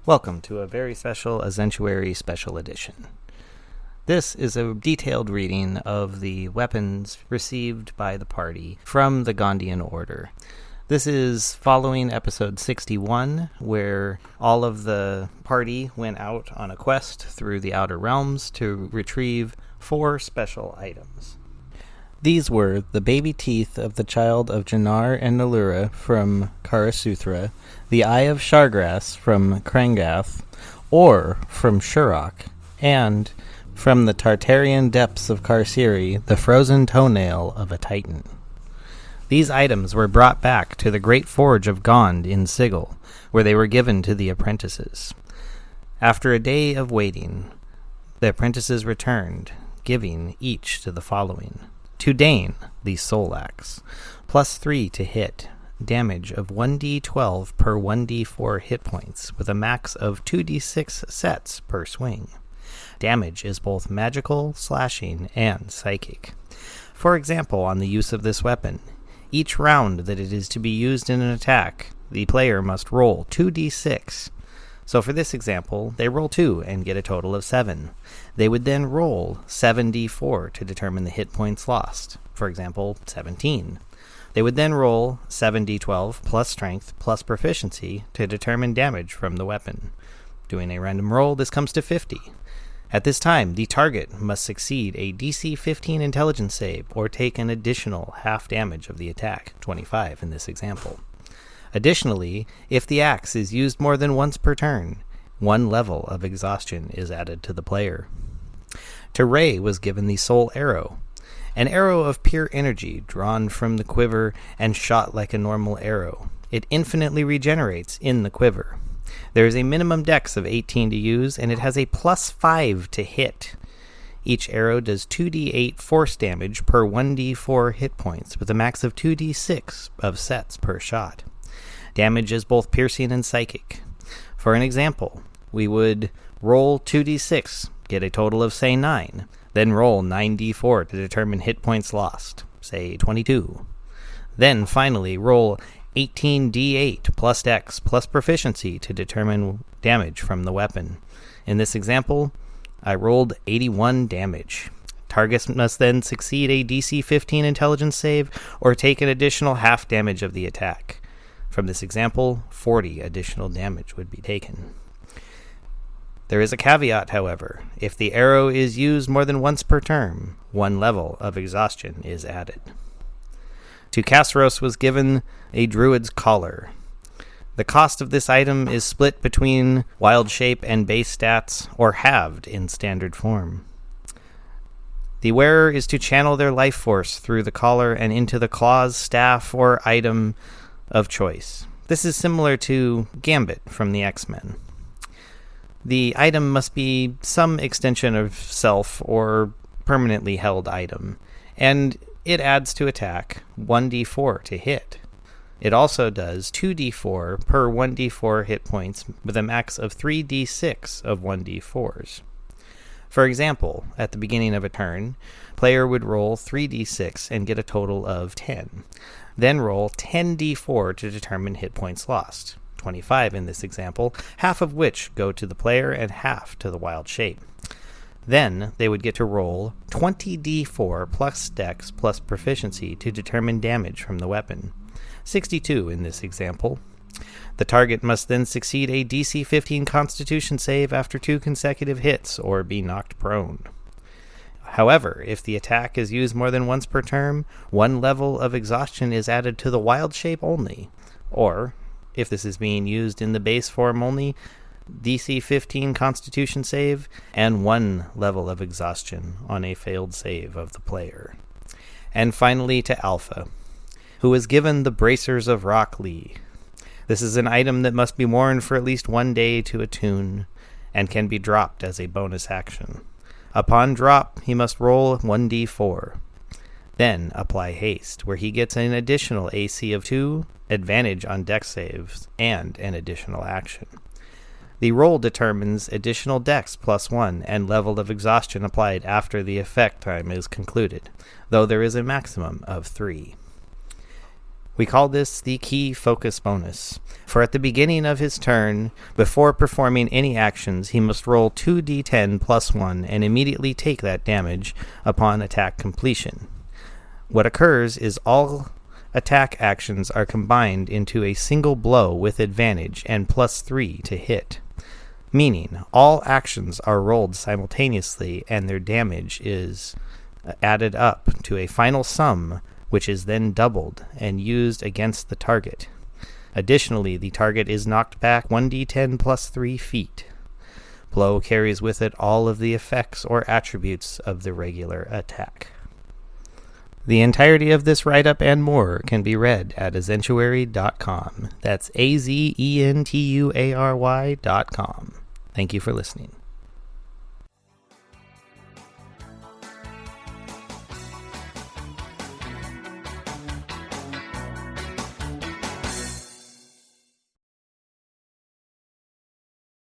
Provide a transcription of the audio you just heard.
Welcome to a very special Azentuary Special Edition. This is a detailed reading of the weapons received by the party from the Gondian Order. This is following episode 61, where all of the party went out on a quest through the Outer Realms to retrieve 4 special items. These were the baby teeth of the child of Jannar and Nalura from Karasuthra, the eye of Shargrass from Krangath, or from Shurok, and from the Tartarian depths of Karsiri, the frozen toenail of a Titan. These items were brought back to the Great Forge of Gond in Sigil, where they were given to the apprentices. After a day of waiting, the apprentices returned, giving each to the following. To Dane, the Soul Axe, +3 to hit, damage of 1d12 per 1d4 hit points, with a max of 2d6 sets per swing. Damage is both magical, slashing, and psychic. For example, on the use of this weapon, each round that it is to be used in an attack, the player must roll 2d6. So for this example, they roll 2 and get a total of 7. They would then roll 7d4 to determine the hit points lost. For example, 17. They would then roll 7d12 plus strength plus proficiency to determine damage from the weapon. Doing a random roll, this comes to 50. At this time, the target must succeed a DC 15 intelligence save or take an additional half damage of the attack, 25 in this example. Additionally, if the axe is used more than once per turn, 1 level of exhaustion is added to the player. To Rey was given the Soul Arrow, an arrow of pure energy drawn from the quiver and shot like a normal arrow. It infinitely regenerates in the quiver. There is a minimum dex of 18 to use, and it has a +5 to hit. Each arrow does 2d8 force damage per 1d4 hit points, with a max of 2d6 of sets per shot. Damage is both piercing and psychic. For an example, we would roll 2d6, get a total of, say, 9, then roll 9d4 to determine hit points lost, say 22. Then finally roll 18d8 plus dex plus proficiency to determine damage from the weapon. In this example, I rolled 81 damage. Targets must then succeed a DC 15 intelligence save or take an additional half damage of the attack. From this example, 40 additional damage would be taken. There is a caveat, however. If the arrow is used more than once per turn, 1 level of exhaustion is added. To Kasros was given a Druid's Collar. The cost of this item is split between Wild Shape and base stats, or halved in standard form. The wearer is to channel their life force through the collar and into the claws, staff, or item of choice. This is similar to Gambit from the X-Men. The item must be some extension of self or permanently held item, and it adds to attack 1d4 to hit. It also does 2d4 per 1d4 hit points with a max of 3d6 of 1d4s. For example, at the beginning of a turn, player would roll 3d6 and get a total of 10. Then roll 10d4 to determine hit points lost, 25 in this example, half of which go to the player and half to the Wild Shape. Then they would get to roll 20d4 plus dex plus proficiency to determine damage from the weapon, 62 in this example. The target must then succeed a DC 15 Constitution save after 2 consecutive hits or be knocked prone. However, if the attack is used more than once per turn, 1 level of exhaustion is added to the Wild Shape only, or, if this is being used in the base form only, DC 15 Constitution save, and 1 level of exhaustion on a failed save of the player. And finally to Alpha, who was given the Bracers of Rock Lee. This is an item that must be worn for at least 1 day to attune, and can be dropped as a bonus action. Upon drop, he must roll 1d4. Then apply haste, where he gets an additional AC of 2, advantage on dex saves, and an additional action. The roll determines additional dex +1 and level of exhaustion applied after the effect time is concluded, though there is a maximum of 3. We call this the key focus bonus, for at the beginning of his turn, before performing any actions, he must roll 2d10 plus 1 and immediately take that damage upon attack completion. What occurs is all attack actions are combined into a single blow with advantage and plus 3 to hit, meaning all actions are rolled simultaneously and their damage is added up to a final sum, which is then doubled and used against the target. Additionally, the target is knocked back 1d10 plus 3 feet. Blow carries with it all of the effects or attributes of the regular attack. The entirety of this write-up and more can be read at Azentuary.com. That's Azentuary.com. Thank you for listening.